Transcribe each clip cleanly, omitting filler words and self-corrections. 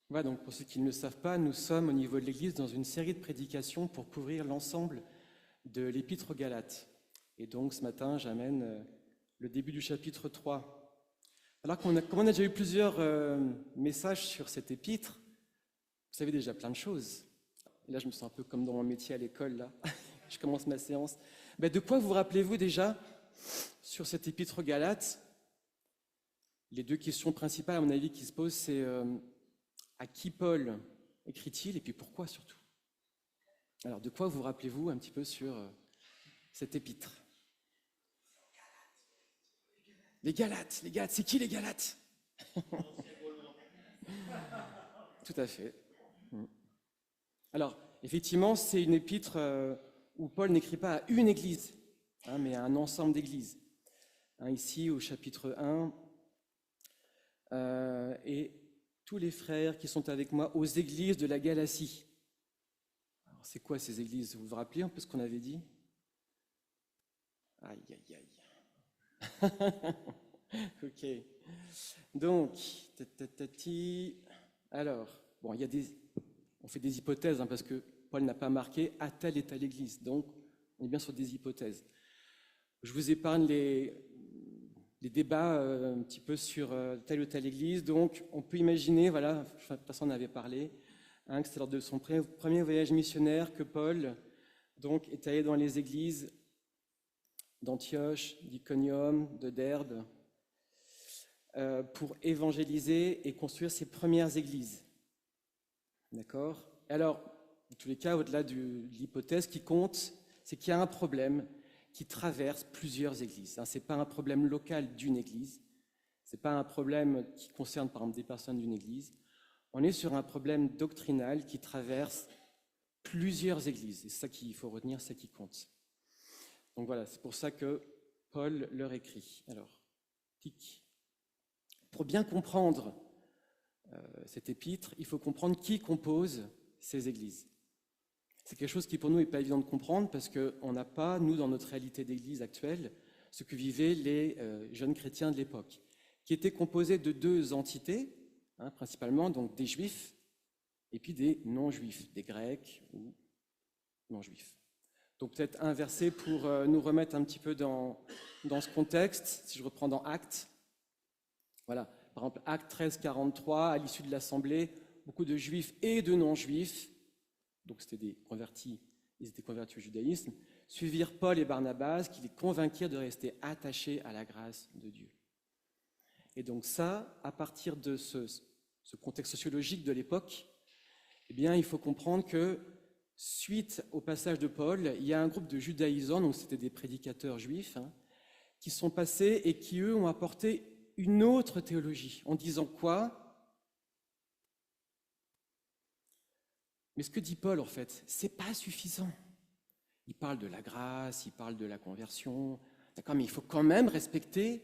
Voilà, donc pour ceux qui ne le savent pas, nous sommes au niveau de l'Église dans une série de prédications pour couvrir l'ensemble de l'Épître aux Galates. Et donc ce matin, j'amène le début du chapitre 3. Alors comme on a déjà eu plusieurs messages sur cette épître, vous savez déjà plein de choses. Et là, je me sens un peu comme dans mon métier à l'école, là. Je commence ma séance. Ben, de quoi vous rappelez-vous déjà sur cette épître aux Galates? Les deux questions principales, à mon avis, qui se posent, c'est à qui Paul écrit-il et puis pourquoi surtout? Alors, de quoi vous rappelez-vous un petit peu sur cette épître? Les Galates, c'est qui les Galates? Tout à fait. Alors, effectivement, c'est une épître où Paul n'écrit pas à une église, mais à un ensemble d'églises. Ici, au chapitre 1, et tous les frères qui sont avec moi aux églises de la Galatie. Alors, c'est quoi ces églises? Vous vous rappelez un peu ce qu'on avait dit? Aïe, aïe, aïe. Ok. Donc, alors, bon, on fait des hypothèses, parce que Paul n'a pas marqué à telle et telle église. Donc, on est bien sur des hypothèses. Je vous épargne les débats un petit peu sur telle ou telle église. Donc, on peut imaginer, voilà, de toute façon, on avait parlé, que c'est lors de son premier voyage missionnaire que Paul donc, est allé dans les églises d'Antioche, d'Iconium, de Derbe, pour évangéliser et construire ses premières églises. D'accord? Alors, en tous les cas, au-delà de l'hypothèse qui compte, c'est qu'il y a un problème qui traverse plusieurs églises. Ce n'est pas un problème local d'une église, ce n'est pas un problème qui concerne par exemple des personnes d'une église. On est sur un problème doctrinal qui traverse plusieurs églises. Et c'est ça qu'il faut retenir, c'est ça qui compte. Donc voilà, c'est pour ça que Paul leur écrit. Alors, tic. Pour bien comprendre cette épître, il faut comprendre qui compose ces églises. C'est quelque chose qui pour nous n'est pas évident de comprendre parce qu'on n'a pas, nous, dans notre réalité d'église actuelle, ce que vivaient les jeunes chrétiens de l'époque, qui étaient composés de deux entités, principalement donc des juifs et puis des non-juifs, des grecs ou non-juifs. Donc peut-être un verset pour nous remettre un petit peu dans ce contexte, si je reprends dans Actes. Voilà, par exemple, Actes 13, 43, à l'issue de l'Assemblée, beaucoup de juifs et de non-juifs, donc c'était des convertis, ils étaient convertis au judaïsme, suivirent Paul et Barnabas, qui les convainquirent de rester attachés à la grâce de Dieu. Et donc ça, à partir de ce contexte sociologique de l'époque, eh bien, il faut comprendre que suite au passage de Paul, il y a un groupe de judaïsants, donc c'était des prédicateurs juifs, qui sont passés et qui, eux, ont apporté une autre théologie, en disant quoi? Mais ce que dit Paul, en fait, c'est pas suffisant. Il parle de la grâce, il parle de la conversion, d'accord, mais il faut quand même respecter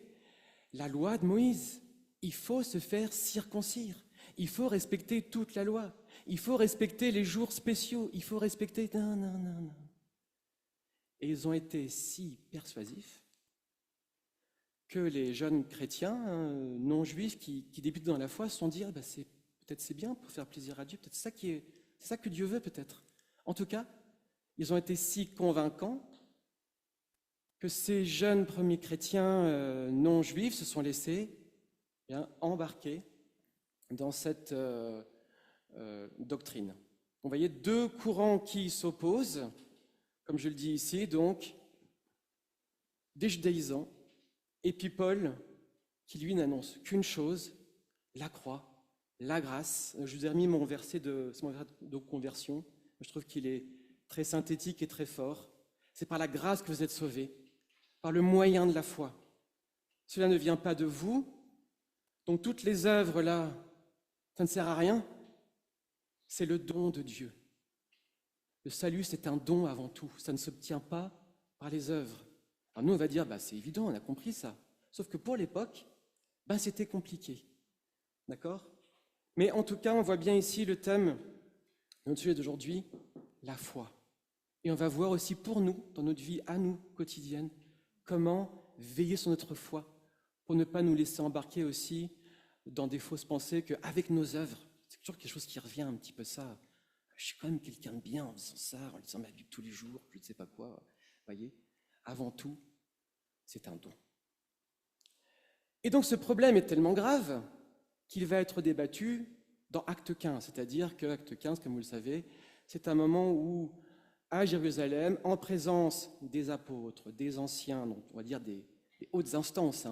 la loi de Moïse. Il faut se faire circoncire. Il faut respecter toute la loi. Il faut respecter les jours spéciaux. Il faut respecter... Non. Et ils ont été si persuasifs que les jeunes chrétiens non juifs qui débutent dans la foi se sont dit peut-être c'est bien pour faire plaisir à Dieu, peut-être c'est ça que Dieu veut peut-être. En tout cas, ils ont été si convaincants que ces jeunes premiers chrétiens non juifs se sont laissés embarquer dans cette doctrine. Vous voyez deux courants qui s'opposent, comme je le dis ici, donc des judaïsants, et puis Paul, qui lui n'annonce qu'une chose, la croix, la grâce. Je vous ai remis mon verset de conversion. Je trouve qu'il est très synthétique et très fort. C'est par la grâce que vous êtes sauvés, par le moyen de la foi. Cela ne vient pas de vous. Donc toutes les œuvres là, ça ne sert à rien. C'est le don de Dieu. Le salut, c'est un don avant tout. Ça ne s'obtient pas par les œuvres. Alors nous, on va dire, c'est évident, on a compris ça. Sauf que pour l'époque, c'était compliqué. D'accord? Mais en tout cas, on voit bien ici le thème de notre sujet d'aujourd'hui, la foi. Et on va voir aussi pour nous, dans notre vie à nous, quotidienne, comment veiller sur notre foi, pour ne pas nous laisser embarquer aussi dans des fausses pensées qu'avec nos œuvres, c'est toujours quelque chose qui revient un petit peu ça. Je suis quand même quelqu'un de bien en faisant ça, en lisant ma Bible tous les jours, je ne sais pas quoi. Voyez, avant tout, c'est un don. Et donc ce problème est tellement grave qu'il va être débattu dans Acte 15, c'est-à-dire que Acte 15, comme vous le savez, c'est un moment où, à Jérusalem, en présence des apôtres, des anciens, donc on va dire des hautes instances,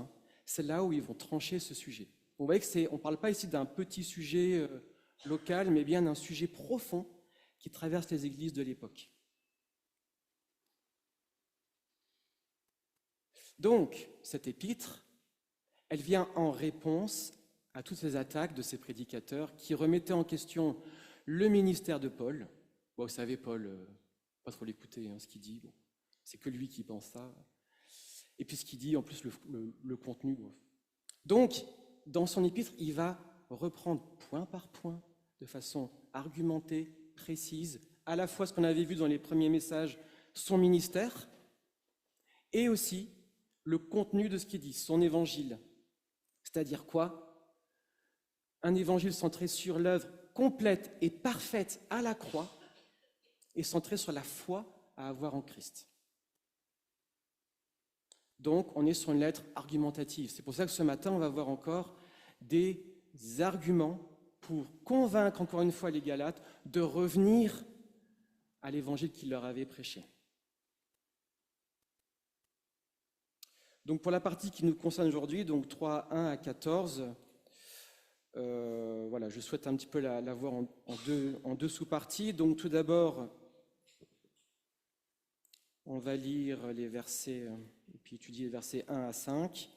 c'est là où ils vont trancher ce sujet. Vous voyez qu'on ne parle pas ici d'un petit sujet local, mais bien d'un sujet profond qui traverse les églises de l'époque. Donc, cette épître, elle vient en réponse à toutes ces attaques de ces prédicateurs qui remettaient en question le ministère de Paul. Bon, vous savez, Paul, pas trop l'écouter, ce qu'il dit, bon, c'est que lui qui pense ça. Et puis ce qu'il dit, en plus, le contenu. Bon. Donc, dans son épître, il va reprendre point par point, de façon argumentée, précise, à la fois ce qu'on avait vu dans les premiers messages, son ministère, et aussi le contenu de ce qu'il dit, son évangile. C'est-à-dire quoi? Un évangile centré sur l'œuvre complète et parfaite à la croix et centré sur la foi à avoir en Christ. Donc, on est sur une lettre argumentative. C'est pour ça que ce matin, on va voir encore des arguments pour convaincre encore une fois les Galates de revenir à l'évangile qu'il leur avait prêché. Donc pour la partie qui nous concerne aujourd'hui, donc 3, 1 à 14, voilà, je souhaite un petit peu la voir en deux sous-parties. Donc tout d'abord, on va lire les versets, et puis étudier les versets 1 à 5,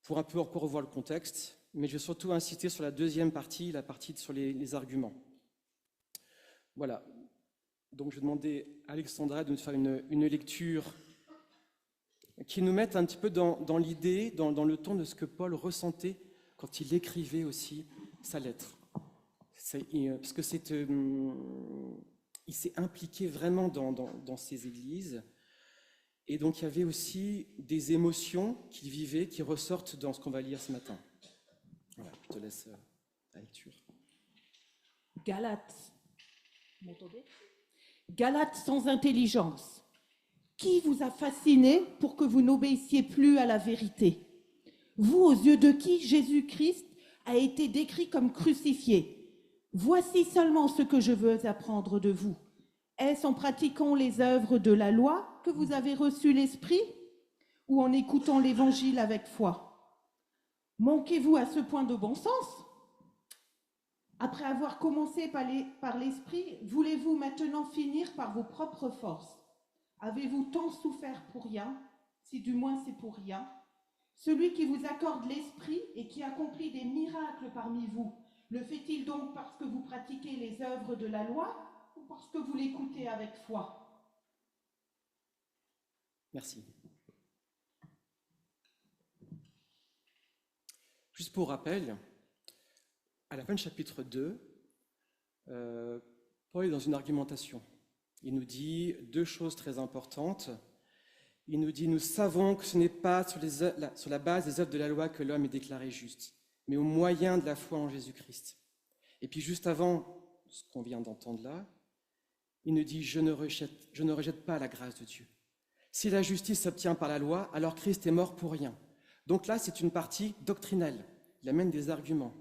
pour un peu encore revoir le contexte, mais je vais surtout insister sur la deuxième partie, la partie sur les arguments. Voilà, donc je vais demander à Alexandra de nous faire une lecture qui nous mette un petit peu dans l'idée, dans le ton de ce que Paul ressentait quand il écrivait aussi sa lettre. Parce que il s'est impliqué vraiment dans ces églises, et donc il y avait aussi des émotions qu'il vivait, qui ressortent dans ce qu'on va lire ce matin. Voilà, je te laisse la lecture. Galates, vous m'entendez? Galates sans intelligence. Qui vous a fasciné pour que vous n'obéissiez plus à la vérité? Vous, aux yeux de qui Jésus-Christ a été décrit comme crucifié. Voici seulement ce que je veux apprendre de vous. Est-ce en pratiquant les œuvres de la loi que vous avez reçu l'Esprit, ou en écoutant l'Évangile avec foi? Manquez-vous à ce point de bon sens? Après avoir commencé par l'Esprit, voulez-vous maintenant finir par vos propres forces? Avez-vous tant souffert pour rien, si du moins c'est pour rien? Celui qui vous accorde l'Esprit et qui accomplit des miracles parmi vous, le fait-il donc parce que vous pratiquez les œuvres de la loi ou parce que vous l'écoutez avec foi? Merci. Juste pour rappel, à la fin du chapitre 2, Paul est dans une argumentation. Il nous dit deux choses très importantes. Il nous dit, nous savons que ce n'est pas sur la base des œuvres de la loi que l'homme est déclaré juste, mais au moyen de la foi en Jésus-Christ. Et puis juste avant ce qu'on vient d'entendre là, il nous dit, je ne rejette pas la grâce de Dieu. Si la justice s'obtient par la loi, alors Christ est mort pour rien. Donc là, c'est une partie doctrinale. Il amène des arguments.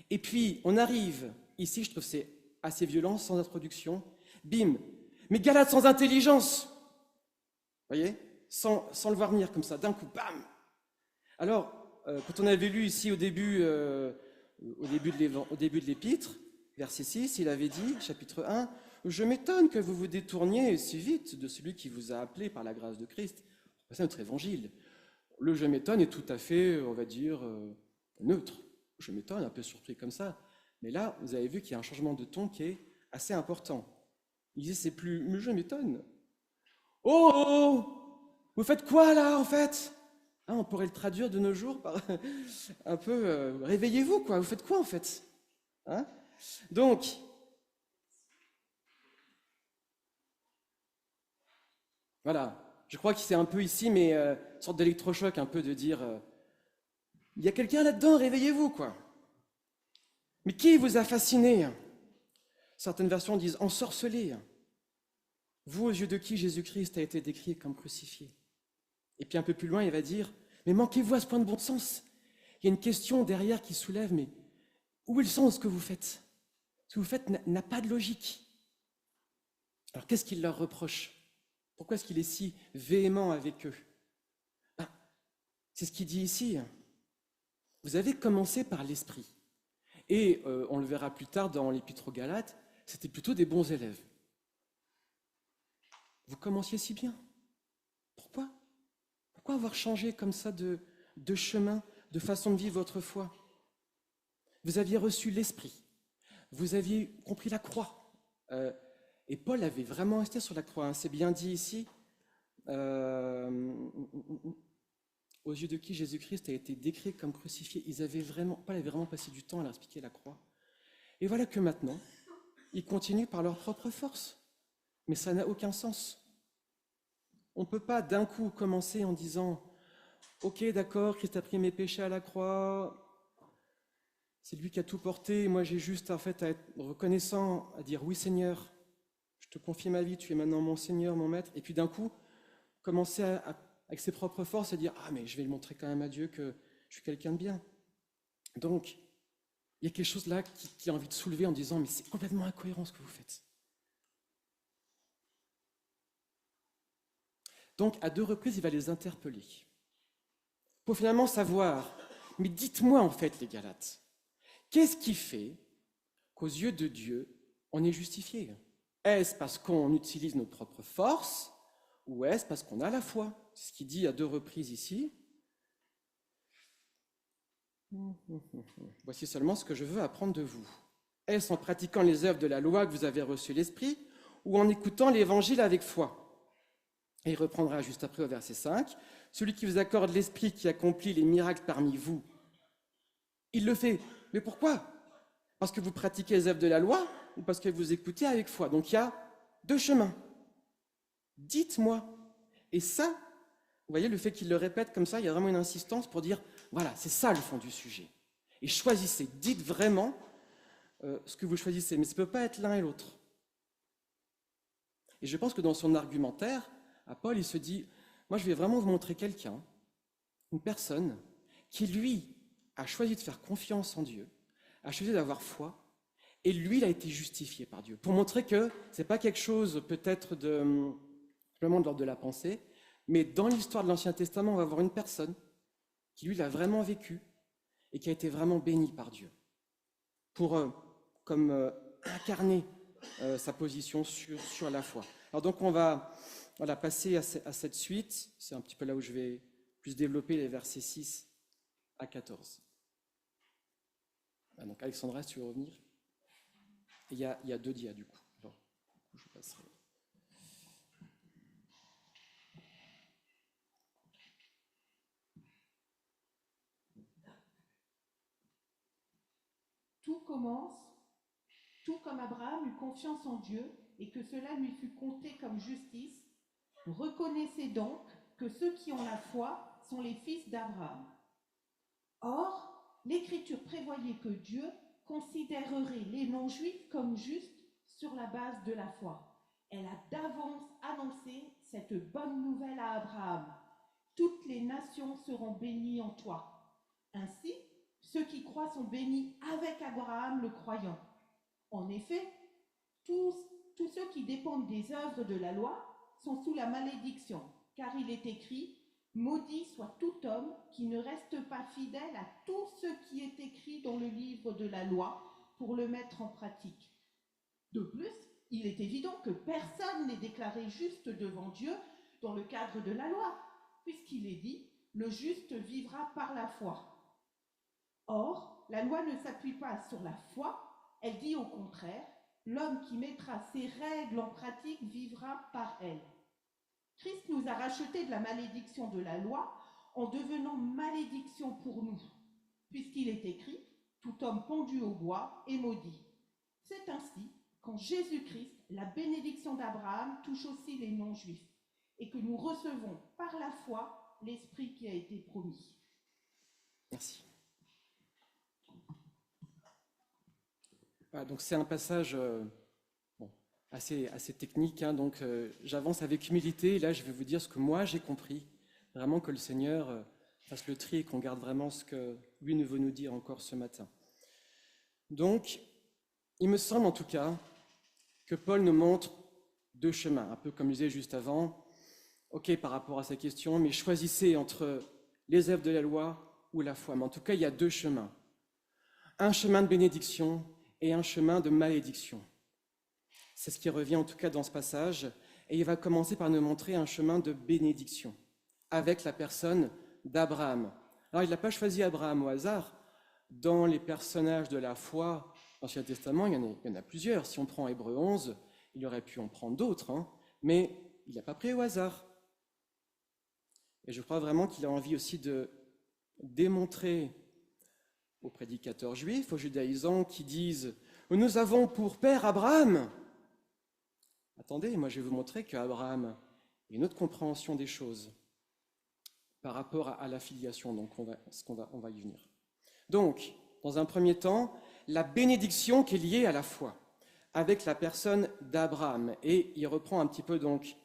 Et puis, on arrive, ici, je trouve que c'est assez violent, sans introduction, bim, mais Galates sans intelligence, vous voyez, sans le voir venir comme ça, d'un coup, bam. Alors, quand on avait lu ici au début de l'épître, verset 6, il avait dit, chapitre 1, « Je m'étonne que vous vous détourniez si vite de celui qui vous a appelé par la grâce de Christ. » C'est notre évangile. Le « je m'étonne » est tout à fait, on va dire, neutre. Je m'étonne, un peu surpris comme ça. Mais là, vous avez vu qu'il y a un changement de ton qui est assez important. Il disait, c'est plus « mais je m'étonne ». Oh, vous faites quoi là en fait? On pourrait le traduire de nos jours par un peu réveillez-vous quoi, vous faites quoi en fait? Donc, voilà, je crois que c'est un peu ici, mais une sorte d'électrochoc, un peu de dire il y a quelqu'un là-dedans, réveillez-vous quoi. Mais qui vous a fasciné? Certaines versions disent ensorcelé. Vous, aux yeux de qui Jésus-Christ a été décrit comme crucifié? Et puis un peu plus loin, il va dire, mais manquez-vous à ce point de bon sens? Il y a une question derrière qui soulève, mais où est le sens de ce que vous faites? Ce que vous faites n'a pas de logique. Alors qu'est-ce qu'il leur reproche? Pourquoi est-ce qu'il est si véhément avec eux? C'est ce qu'il dit ici. Vous avez commencé par l'esprit. Et on le verra plus tard dans l'Épître aux Galates, c'était plutôt des bons élèves. Vous commenciez si bien. Pourquoi? Pourquoi avoir changé comme ça de chemin, de façon de vivre votre foi? Vous aviez reçu l'esprit. Vous aviez compris la croix. Et Paul avait vraiment resté sur la croix. Hein. C'est bien dit ici. Aux yeux de qui Jésus-Christ a été décrit comme crucifié. Paul avait vraiment passé du temps à leur expliquer la croix. Et voilà que maintenant, ils continuent par leur propre force. Mais ça n'a aucun sens. On ne peut pas d'un coup commencer en disant « Ok, d'accord, Christ a pris mes péchés à la croix, c'est lui qui a tout porté, moi j'ai juste en fait à être reconnaissant, à dire « Oui Seigneur, je te confie ma vie, tu es maintenant mon Seigneur, mon Maître », et puis d'un coup, commencer avec ses propres forces à dire « Ah, mais je vais le montrer quand même à Dieu que je suis quelqu'un de bien ». Donc, il y a quelque chose là qui a envie de soulever en disant « Mais c'est complètement incohérent ce que vous faites ». Donc, à 2 reprises, il va les interpeller pour finalement savoir, mais dites-moi en fait, les Galates, qu'est-ce qui fait qu'aux yeux de Dieu, on est justifié? Est-ce parce qu'on utilise nos propres forces ou est-ce parce qu'on a la foi? C'est ce qu'il dit à 2 reprises ici. Voici seulement ce que je veux apprendre de vous. Est-ce en pratiquant les œuvres de la loi que vous avez reçu l'Esprit ou en écoutant l'Évangile avec foi? Et il reprendra juste après au verset 5. Celui qui vous accorde l'Esprit qui accomplit les miracles parmi vous, il le fait. Mais pourquoi? Parce que vous pratiquez les œuvres de la loi ou parce que vous écoutez avec foi? Donc il y a 2 chemins. Dites-moi. Et ça, vous voyez, le fait qu'il le répète comme ça, il y a vraiment une insistance pour dire, voilà, c'est ça le fond du sujet. Et choisissez, dites vraiment ce que vous choisissez. Mais ça ne peut pas être l'un et l'autre. Et je pense que dans son argumentaire, à Paul, il se dit, moi je vais vraiment vous montrer quelqu'un, une personne, qui lui a choisi de faire confiance en Dieu, a choisi d'avoir foi, et lui il a été justifié par Dieu, pour montrer que ce n'est pas quelque chose peut-être simplement de l'ordre de la pensée, mais dans l'histoire de l'Ancien Testament, on va voir une personne qui lui l'a vraiment vécu, et qui a été vraiment bénie par Dieu, pour incarner sa position sur la foi. Alors donc on va passer à cette suite. C'est un petit peu là où je vais plus développer les versets 6 à 14. Donc Alexandra, si tu veux revenir. Il y a 2 dias du coup. Alors, je passerai. Tout commence, tout comme Abraham eut confiance en Dieu et que cela lui fut compté comme justice. Reconnaissez donc que ceux qui ont la foi sont les fils d'Abraham. Or, l'Écriture prévoyait que Dieu considérerait les non-juifs comme justes sur la base de la foi. Elle a d'avance annoncé cette bonne nouvelle à Abraham. Toutes les nations seront bénies en toi. Ainsi, ceux qui croient sont bénis avec Abraham le croyant. En effet, tous ceux qui dépendent des œuvres de la loi sont sous la malédiction, car il est écrit « Maudit soit tout homme qui ne reste pas fidèle à tout ce qui est écrit dans le livre de la loi pour le mettre en pratique. » De plus, il est évident que personne n'est déclaré juste devant Dieu dans le cadre de la loi, puisqu'il est dit « Le juste vivra par la foi ». Or, la loi ne s'appuie pas sur la foi, elle dit au contraire « L'homme qui mettra ces règles en pratique vivra par elles ». Christ nous a rachetés de la malédiction de la loi en devenant malédiction pour nous, puisqu'il est écrit « Tout homme pendu au bois est maudit ». C'est ainsi qu'en Jésus-Christ, la bénédiction d'Abraham touche aussi les non-juifs et que nous recevons par la foi l'Esprit qui a été promis. Merci. Voilà, donc c'est un passage bon, assez technique, hein, donc j'avance avec humilité, et là je vais vous dire ce que moi j'ai compris, vraiment que le Seigneur fasse le tri et qu'on garde vraiment ce que lui veut nous dire encore ce matin. Donc, il me semble en tout cas que Paul nous montre deux chemins, un peu comme je disais juste avant, ok par rapport à sa question, mais choisissez entre les œuvres de la loi ou la foi, mais en tout cas il y a deux chemins, un chemin de bénédiction et un chemin de malédiction. C'est ce qui revient en tout cas dans ce passage, et il va commencer par nous montrer un chemin de bénédiction avec la personne d'Abraham. Alors il n'a pas choisi Abraham au hasard. Dans les personnages de la foi dans l'Ancien Testament, il y en a plusieurs. Si on prend Hébreux 11, il aurait pu en prendre d'autres, hein, mais il n'a pas pris au hasard. Et je crois vraiment qu'il a envie aussi de démontrer aux prédicateurs juifs, aux judaïsants qui disent « Nous avons pour père Abraham ». Attendez, moi je vais vous montrer qu'Abraham a une autre compréhension des choses par rapport à la filiation, donc on va y venir. Donc, dans un premier temps, la bénédiction qui est liée à la foi, avec la personne d'Abraham. Et il reprend un petit peu donc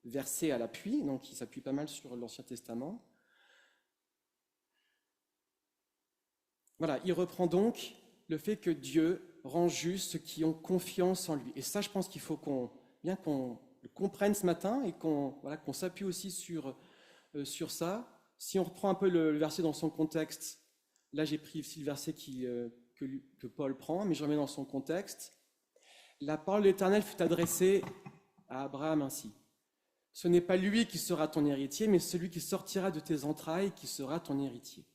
verset à l'appui, donc il s'appuie pas mal sur l'Ancien Testament. Voilà, il reprend donc le fait que Dieu rend juste ceux qui ont confiance en lui. Et ça, je pense qu'il faut qu'on le comprenne ce matin et qu'on s'appuie aussi sur ça. Si on reprend un peu le verset dans son contexte, là j'ai pris aussi le verset que Paul prend, mais je remets dans son contexte. La parole de l'Éternel fut adressée à Abraham ainsi. Ce n'est pas lui qui sera ton héritier, mais celui qui sortira de tes entrailles qui sera ton héritier.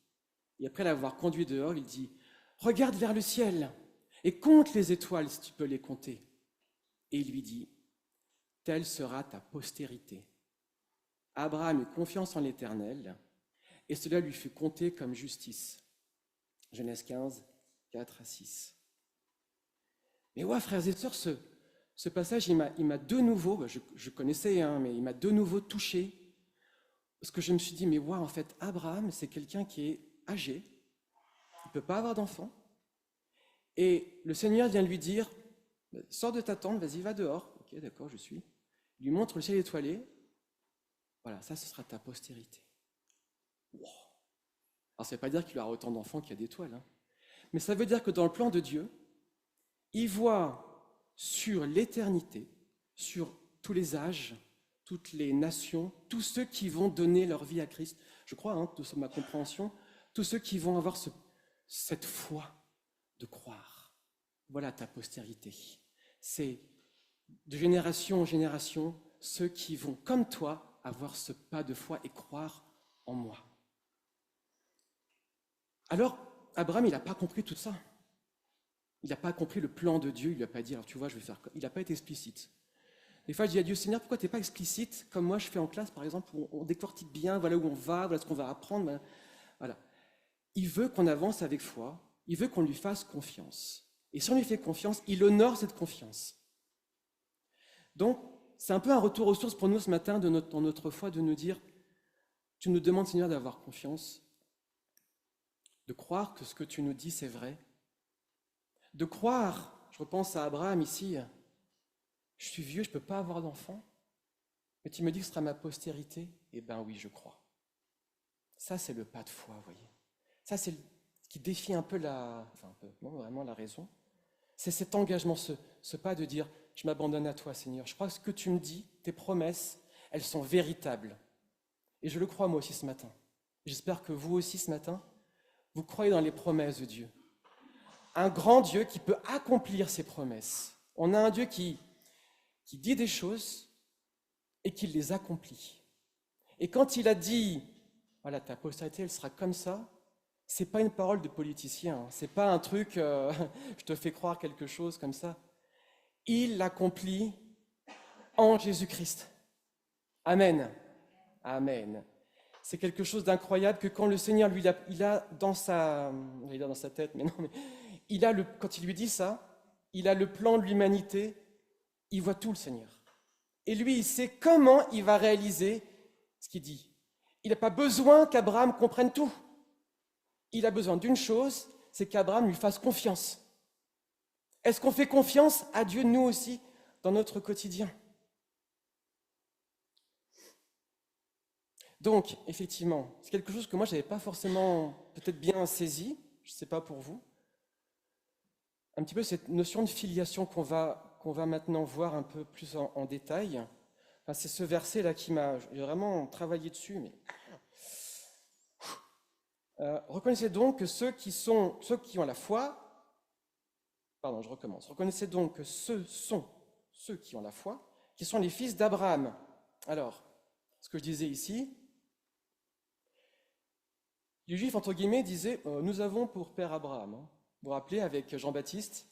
Et après l'avoir conduit dehors, il dit « Regarde vers le ciel et compte les étoiles si tu peux les compter. » Et il lui dit « Telle sera ta postérité. » Abraham eut confiance en l'Éternel, et cela lui fut compté comme justice. Genèse 15, 4 à 6. Mais ouais, frères et sœurs, ce passage, il m'a de nouveau, je connaissais, hein, mais il m'a de nouveau touché, parce que je me suis dit, mais ouais, en fait, Abraham, c'est quelqu'un qui est âgé, il ne peut pas avoir d'enfant, et le Seigneur vient lui dire, sors de ta tente, vas-y, va dehors. Ok, d'accord, je suis. Il lui montre le ciel étoilé. Voilà, ça, ce sera ta postérité. Wow. Alors, ça ne veut pas dire qu'il aura autant d'enfants qu'il y a d'étoiles, hein. Mais ça veut dire que dans le plan de Dieu, il voit sur l'éternité, sur tous les âges, toutes les nations, tous ceux qui vont donner leur vie à Christ, je crois, hein, de ma compréhension, tous ceux qui vont avoir cette foi de croire. Voilà ta postérité. C'est de génération en génération, ceux qui vont, comme toi, avoir ce pas de foi et croire en moi. Alors, Abraham, il n'a pas compris tout ça. Il n'a pas compris le plan de Dieu, il ne lui a pas dit, alors tu vois, je vais faire comme. Il n'a pas été explicite. Des fois, je dis à Dieu, Seigneur, pourquoi tu n'es pas explicite, comme moi je fais en classe, par exemple, où on décortique bien, voilà où on va, voilà ce qu'on va apprendre. Voilà. Il veut qu'on avance avec foi, il veut qu'on lui fasse confiance. Et si on lui fait confiance, il honore cette confiance. Donc, c'est un peu un retour aux sources pour nous ce matin dans notre foi, de nous dire, tu nous demandes, Seigneur, d'avoir confiance, de croire que ce que tu nous dis, c'est vrai, de croire, je repense à Abraham ici, je suis vieux, je ne peux pas avoir d'enfant, mais tu me dis que ce sera ma postérité, eh bien oui, je crois. Ça, c'est le pas de foi, vous voyez. Ça, c'est ce qui défie un peu vraiment la raison. C'est cet engagement, ce pas de dire, je m'abandonne à toi, Seigneur. Je crois que ce que tu me dis, tes promesses, elles sont véritables. Et je le crois moi aussi ce matin. J'espère que vous aussi ce matin, vous croyez dans les promesses de Dieu. Un grand Dieu qui peut accomplir ses promesses. On a un Dieu qui dit des choses et qui les accomplit. Et quand il a dit, voilà, ta postérité, elle sera comme ça, c'est pas une parole de politicien, hein. C'est pas un truc, je te fais croire quelque chose comme ça. Il l'accomplit en Jésus-Christ. Amen. Amen. C'est quelque chose d'incroyable que quand le Seigneur, lui, il a dans sa tête, mais non, mais quand il lui dit ça, il a le plan de l'humanité, il voit tout le Seigneur. Et lui, il sait comment il va réaliser ce qu'il dit. Il n'a pas besoin qu'Abraham comprenne tout. Il a besoin d'une chose, c'est qu'Abraham lui fasse confiance. Est-ce qu'on fait confiance à Dieu, nous aussi, dans notre quotidien? Donc, effectivement, c'est quelque chose que moi, je n'avais pas forcément peut-être bien saisi, je ne sais pas pour vous. Un petit peu cette notion de filiation qu'on va maintenant voir un peu plus en détail. Enfin, c'est ce verset-là qui m'a... J'ai vraiment travaillé dessus, mais... reconnaissez donc que ceux qui ont la foi... Pardon, je recommence. Reconnaissez donc que ceux qui ont la foi, qui sont les fils d'Abraham. Alors, ce que je disais ici... Les Juifs, entre guillemets, disaient « Nous avons pour père Abraham. » Vous vous rappelez, avec Jean-Baptiste,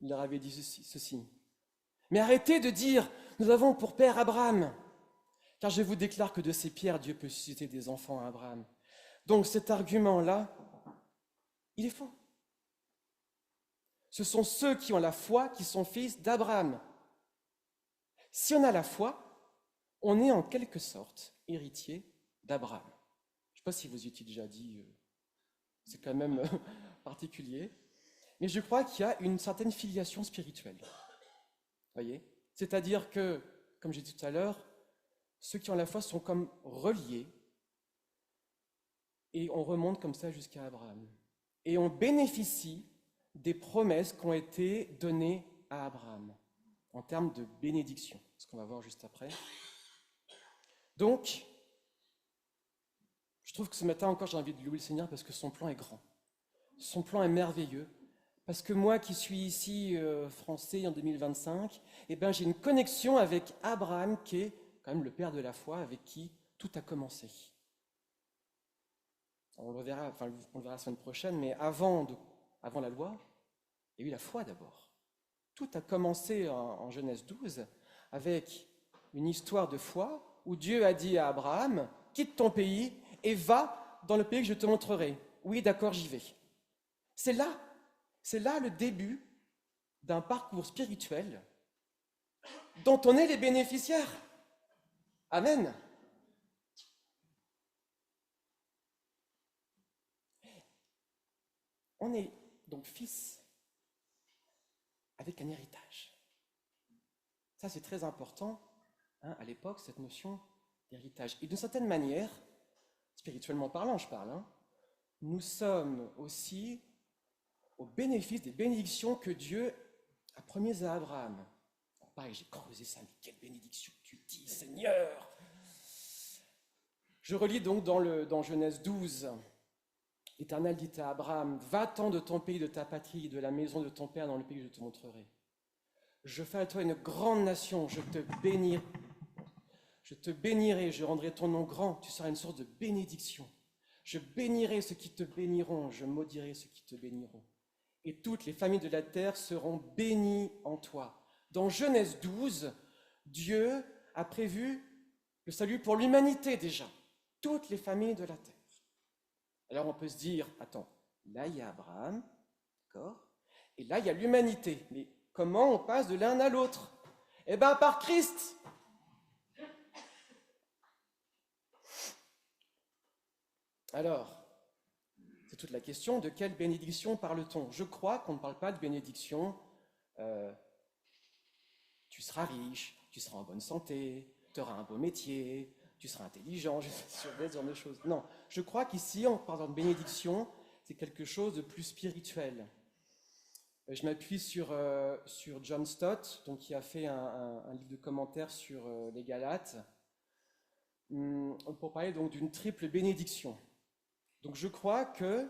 il leur avait dit ceci. « Mais arrêtez de dire « Nous avons pour père Abraham. » Car je vous déclare que de ces pierres, Dieu peut susciter des enfants à Abraham. Donc cet argument-là, il est faux. Ce sont ceux qui ont la foi qui sont fils d'Abraham. Si on a la foi, on est en quelque sorte héritier d'Abraham. Je ne sais pas si vous y étiez déjà dit, c'est quand même particulier, mais je crois qu'il y a une certaine filiation spirituelle. Voyez ? C'est-à-dire que, comme j'ai dit tout à l'heure, ceux qui ont la foi sont comme reliés et on remonte comme ça jusqu'à Abraham. Et on bénéficie des promesses qui ont été données à Abraham en termes de bénédiction, ce qu'on va voir juste après. Donc, je trouve que ce matin encore, j'ai envie de louer le Seigneur parce que son plan est grand. Son plan est merveilleux. Parce que moi qui suis ici français en 2025, eh ben, j'ai une connexion avec Abraham qui est quand même le père de la foi avec qui tout a commencé. On le verra la semaine prochaine, mais avant la loi, il y a eu la foi d'abord. Tout a commencé en Genèse 12 avec une histoire de foi où Dieu a dit à Abraham, quitte ton pays et va dans le pays que je te montrerai. Oui, d'accord, j'y vais. C'est là le début d'un parcours spirituel dont on est les bénéficiaires. Amen. On est donc fils avec un héritage. Ça, c'est très important, à l'époque, cette notion d'héritage. Et d'une certaine manière, spirituellement parlant, je parle, nous sommes aussi au bénéfice des bénédictions que Dieu a promises à Abraham. Alors, pareil, j'ai creusé ça, mais quelle bénédiction tu dis, Seigneur! Je relis donc dans Genèse 12. L'Éternel dit à Abraham, va-t'en de ton pays, de ta patrie, de la maison de ton père dans le pays que je te montrerai. Je ferai à toi une grande nation, je te bénirai, je rendrai ton nom grand, tu seras une source de bénédiction. Je bénirai ceux qui te béniront, je maudirai ceux qui te béniront. Et toutes les familles de la terre seront bénies en toi. Dans Genèse 12, Dieu a prévu le salut pour l'humanité déjà, toutes les familles de la terre. Alors on peut se dire, attends, là il y a Abraham, d'accord, et là il y a l'humanité. Mais comment on passe de l'un à l'autre? Eh bien par Christ. Alors, c'est toute la question de quelle bénédiction parle-t-on? Je crois qu'on ne parle pas de bénédiction, tu seras riche, tu seras en bonne santé, tu auras un beau métier, tu seras intelligent, sur ce genre de choses. Non, je crois qu'ici, en parlant de bénédiction, c'est quelque chose de plus spirituel. Je m'appuie sur John Stott, donc, qui a fait un livre de commentaires sur les Galates, pour parler donc d'une triple bénédiction. Donc je crois que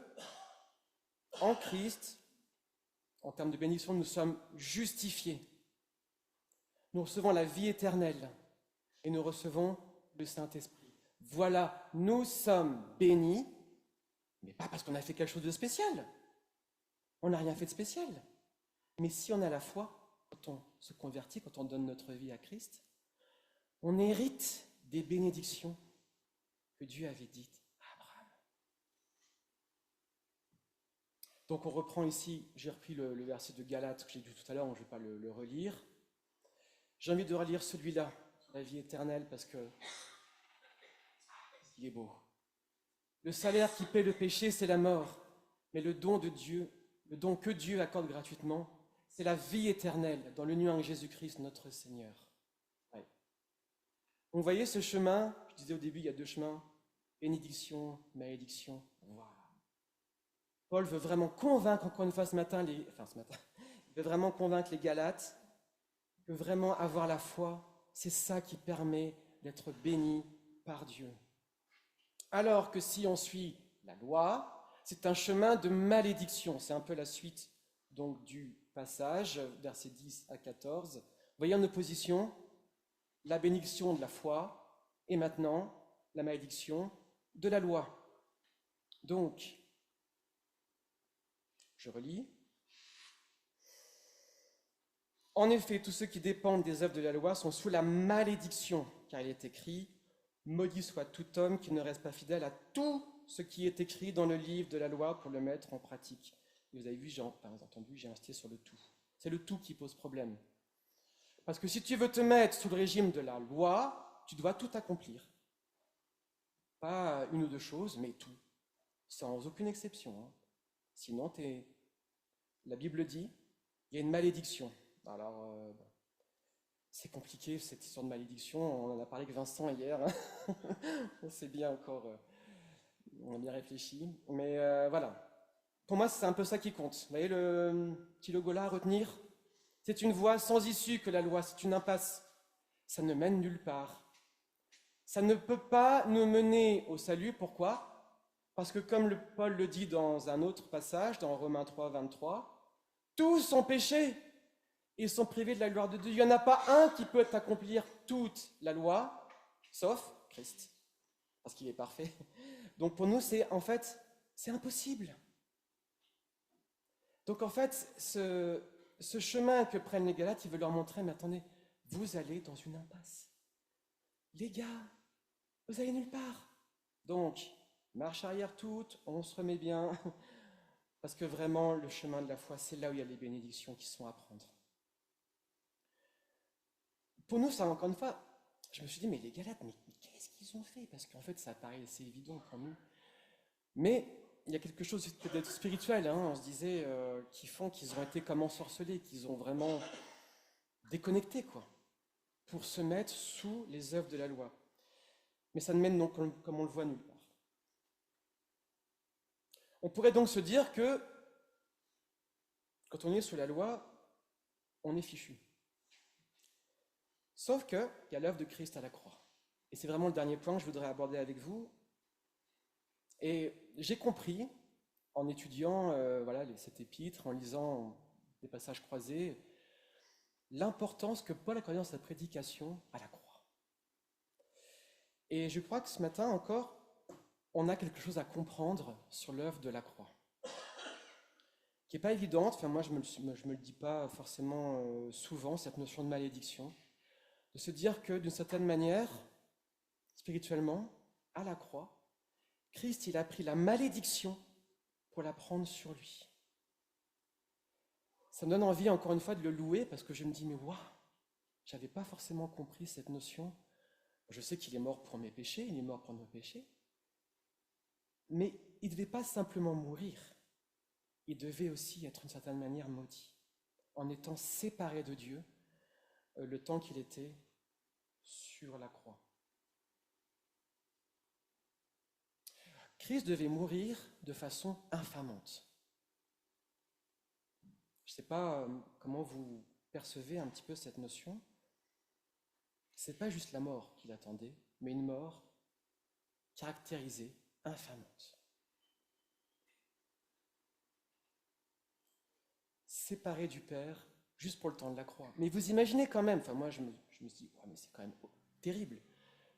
en Christ, en termes de bénédiction, nous sommes justifiés. Nous recevons la vie éternelle et nous recevons le Saint-Esprit. Voilà, nous sommes bénis, mais pas parce qu'on a fait quelque chose de spécial. On n'a rien fait de spécial. Mais si on a la foi, quand on se convertit, quand on donne notre vie à Christ, on hérite des bénédictions que Dieu avait dites à Abraham. Donc on reprend ici, j'ai repris le verset de Galates que j'ai dit tout à l'heure, je ne vais pas le relire. J'ai envie de relire celui-là, la vie éternelle, parce que il est beau. Le salaire qui paie le péché, c'est la mort. Mais le don de Dieu, le don que Dieu accorde gratuitement, c'est la vie éternelle dans l'union avec Jésus-Christ, notre Seigneur. Ouais. Vous voyez ce chemin, je disais au début, il y a deux chemins, bénédiction, malédiction. Wow. Paul veut vraiment convaincre, encore une fois ce matin, il veut vraiment convaincre les Galates que vraiment avoir la foi, c'est ça qui permet d'être béni par Dieu. Alors que si on suit la loi, c'est un chemin de malédiction. C'est un peu la suite donc du passage, versets 10 à 14. Vous voyez en opposition la bénédiction de la foi et maintenant la malédiction de la loi. Donc, je relis. En effet, tous ceux qui dépendent des œuvres de la loi sont sous la malédiction, car il est écrit « Maudit soit tout homme qui ne reste pas fidèle à tout ce qui est écrit dans le livre de la loi pour le mettre en pratique. » Et vous avez vu, j'ai insisté sur le tout. C'est le tout qui pose problème. Parce que si tu veux te mettre sous le régime de la loi, tu dois tout accomplir. Pas une ou deux choses, mais tout. Sans aucune exception. Hein. Sinon, la Bible dit, il y a une malédiction. Alors, c'est compliqué cette histoire de malédiction. On en a parlé avec Vincent hier. Hein. On s'est bien encore, on a bien réfléchi. Mais voilà. Pour moi, c'est un peu ça qui compte. Vous voyez le petit logo là à retenir? C'est une voie sans issue que la loi, c'est une impasse. Ça ne mène nulle part. Ça ne peut pas nous mener au salut. Pourquoi? Parce que comme Paul le dit dans un autre passage, dans Romains 3, 23, tous sont péchés et sont privés de la gloire de Dieu. Il n'y en a pas un qui peut accomplir toute la loi, sauf Christ, parce qu'il est parfait. Donc pour nous, c'est impossible. Donc en fait, ce chemin que prennent les Galates, il veut leur montrer, mais attendez, vous allez dans une impasse. Les gars, vous allez nulle part. Donc, marche arrière toute, on se remet bien, parce que vraiment, le chemin de la foi, c'est là où il y a les bénédictions qui sont à prendre. Pour nous, ça, encore une fois, je me suis dit, mais les Galates, mais qu'est-ce qu'ils ont fait? Parce qu'en fait, ça paraît assez évident pour nous. Mais il y a quelque chose peut-être spirituel, hein, on se disait, qui font qu'ils ont été comme ensorcelés, qu'ils ont vraiment déconnecté, quoi, pour se mettre sous les œuvres de la loi. Mais ça ne mène donc, comme on le voit, nulle part. On pourrait donc se dire que, quand on est sous la loi, on est fichu. Sauf qu'il y a l'œuvre de Christ à la croix. Et c'est vraiment le dernier point que je voudrais aborder avec vous. Et j'ai compris, en étudiant cet épître, en lisant des passages croisés, l'importance que Paul accordait dans sa prédication à la croix. Et je crois que ce matin encore, on a quelque chose à comprendre sur l'œuvre de la croix, qui n'est pas évidente. Enfin, moi, je me le dis pas forcément souvent, cette notion de malédiction, de se dire que d'une certaine manière, spirituellement, à la croix, Christ, il a pris la malédiction pour la prendre sur lui. Ça me donne envie, encore une fois, de le louer, parce que je me dis, mais waouh, j'avais pas forcément compris cette notion. Je sais qu'il est mort pour mes péchés, il est mort pour nos péchés, mais il ne devait pas simplement mourir, il devait aussi être d'une certaine manière maudit, en étant séparé de Dieu le temps qu'il était sur la croix. Christ devait mourir de façon infamante. Je ne sais pas comment vous percevez un petit peu cette notion. Ce n'est pas juste la mort qu'il attendait, mais une mort caractérisée, infamante. Séparé du Père, juste pour le temps de la croix. Mais vous imaginez quand même, moi je me dis, ouais, mais c'est quand même terrible,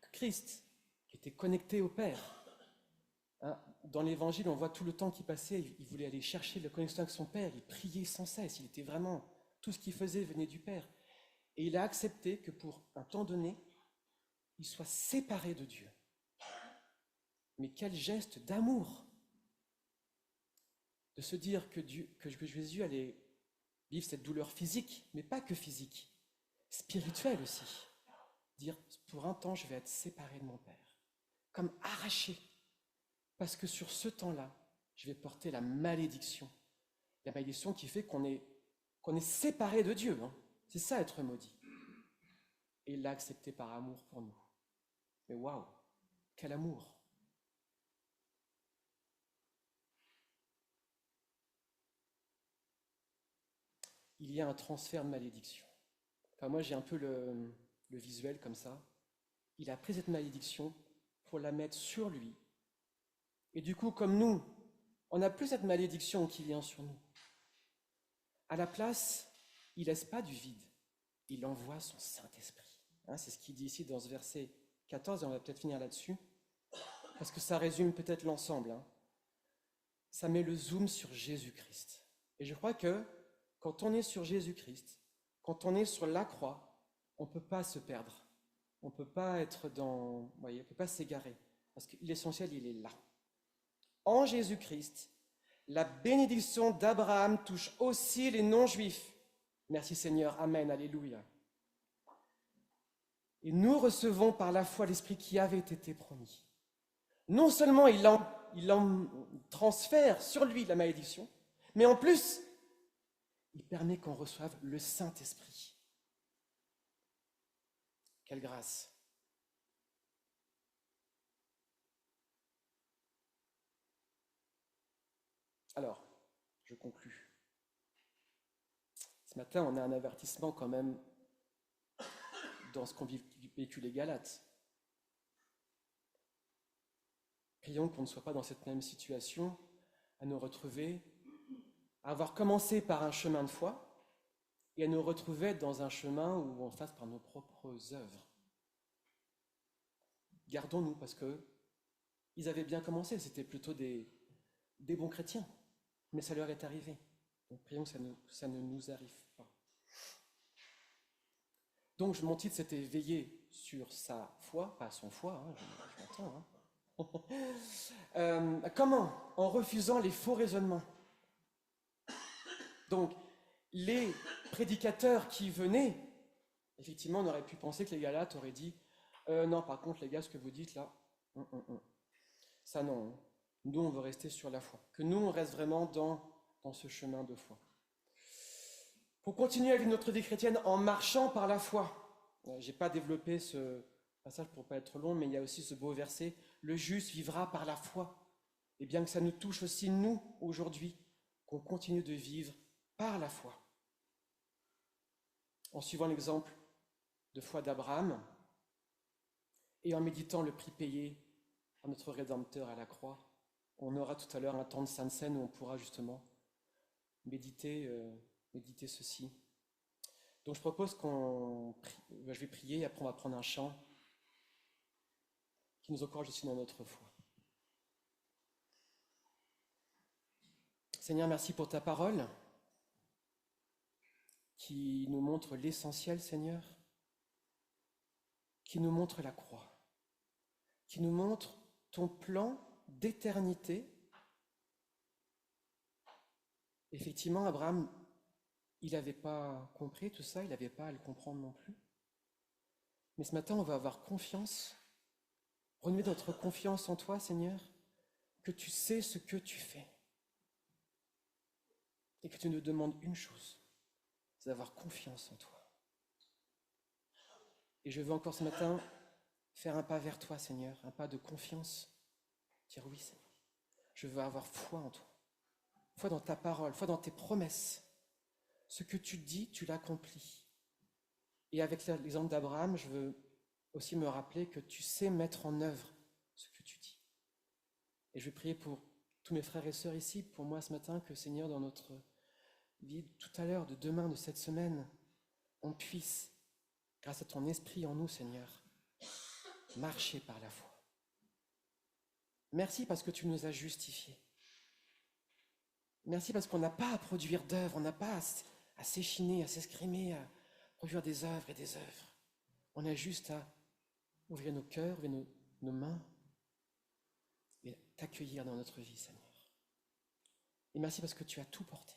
que Christ, qui était connecté au Père, hein, dans l'Évangile, on voit tout le temps qu'il passait, il voulait aller chercher la connexion avec son Père, il priait sans cesse, il était vraiment, tout ce qu'il faisait venait du Père. Et il a accepté que pour un temps donné, il soit séparé de Dieu. Mais quel geste d'amour de se dire que Jésus allait vivre cette douleur physique, mais pas que physique, spirituelle aussi. Dire, pour un temps, je vais être séparé de mon Père, comme arraché, parce que sur ce temps-là, je vais porter la malédiction qui fait qu'on est qu'on est séparé de Dieu. Hein. C'est ça être maudit. Et il l'a accepté par amour pour nous. Mais waouh, quel amour! Il y a un transfert de malédiction. Enfin, moi, j'ai un peu le visuel comme ça. Il a pris cette malédiction pour la mettre sur lui. Et du coup, comme nous, on n'a plus cette malédiction qui vient sur nous. À la place, il ne laisse pas du vide. Il envoie son Saint-Esprit. Hein, c'est ce qu'il dit ici dans ce verset 14, et on va peut-être finir là-dessus, parce que ça résume peut-être l'ensemble. Hein. Ça met le zoom sur Jésus-Christ. Et je crois que quand on est sur Jésus-Christ, quand on est sur la croix, on ne peut pas se perdre. On ne peut pas être dans... Vous voyez, on ne peut pas s'égarer, parce que l'essentiel, il est là. En Jésus-Christ, la bénédiction d'Abraham touche aussi les non-juifs. Merci Seigneur, Amen, Alléluia. Et nous recevons par la foi l'Esprit qui avait été promis. Non seulement il en transfère sur lui la malédiction, mais en plus, il permet qu'on reçoive le Saint-Esprit. Quelle grâce! Alors, je conclus. Ce matin, on a un avertissement quand même dans ce qu'ont vécu les Galates. Prions qu'on ne soit pas dans cette même situation, à nous retrouver, à avoir commencé par un chemin de foi et à nous retrouver dans un chemin où on fasse par nos propres œuvres. Gardons-nous, parce que ils avaient bien commencé, c'était plutôt des bons chrétiens, mais ça leur est arrivé. Donc prions que ça ne nous arrive pas. Donc mon titre, c'était veiller sur sa foi, pas son foi, hein, je m'entends. Hein. Comment? En refusant les faux raisonnements. Donc, les prédicateurs qui venaient, effectivement, on aurait pu penser que les Galates auraient dit non, par contre, les gars, ce que vous dites là, ça non, nous, on veut rester sur la foi. Que nous, on reste vraiment dans ce chemin de foi. Pour continuer à vivre notre vie chrétienne en marchant par la foi, je n'ai pas développé ce passage pour ne pas être long, mais il y a aussi ce beau verset, le juste vivra par la foi. Et bien que ça nous touche aussi, nous, aujourd'hui, qu'on continue de vivre par la foi. En suivant l'exemple de foi d'Abraham et en méditant le prix payé par notre Rédempteur à la croix, on aura tout à l'heure un temps de Sainte Seine où on pourra justement méditer ceci. Donc je propose je vais prier et après on va prendre un chant qui nous encourage aussi dans notre foi. Seigneur, merci pour ta parole qui nous montre l'essentiel, Seigneur, qui nous montre la croix, qui nous montre ton plan d'éternité. Effectivement, Abraham, il n'avait pas compris tout ça, il n'avait pas à le comprendre non plus. Mais ce matin, on va avoir confiance, renouer notre confiance en toi, Seigneur, que tu sais ce que tu fais. Et que tu nous demandes une chose, c'est d'avoir confiance en toi. Et je veux encore ce matin faire un pas vers toi, Seigneur, un pas de confiance. Dire oui, Seigneur, je veux avoir foi en toi. Foi dans ta parole, foi dans tes promesses. Ce que tu dis, tu l'accomplis. Et avec l'exemple d'Abraham, je veux aussi me rappeler que tu sais mettre en œuvre ce que tu dis. Et je vais prier pour tous mes frères et sœurs ici, pour moi ce matin, que Seigneur, dans notre vie tout à l'heure, de demain, de cette semaine, on puisse, grâce à ton esprit en nous, Seigneur, marcher par la foi. Merci parce que tu nous as justifiés. Merci parce qu'on n'a pas à produire d'œuvres, on n'a pas à s'échiner, à s'escrimer, à produire des œuvres et des œuvres. On a juste à ouvrir nos cœurs, ouvrir nos mains et t'accueillir dans notre vie, Seigneur. Et merci parce que tu as tout porté.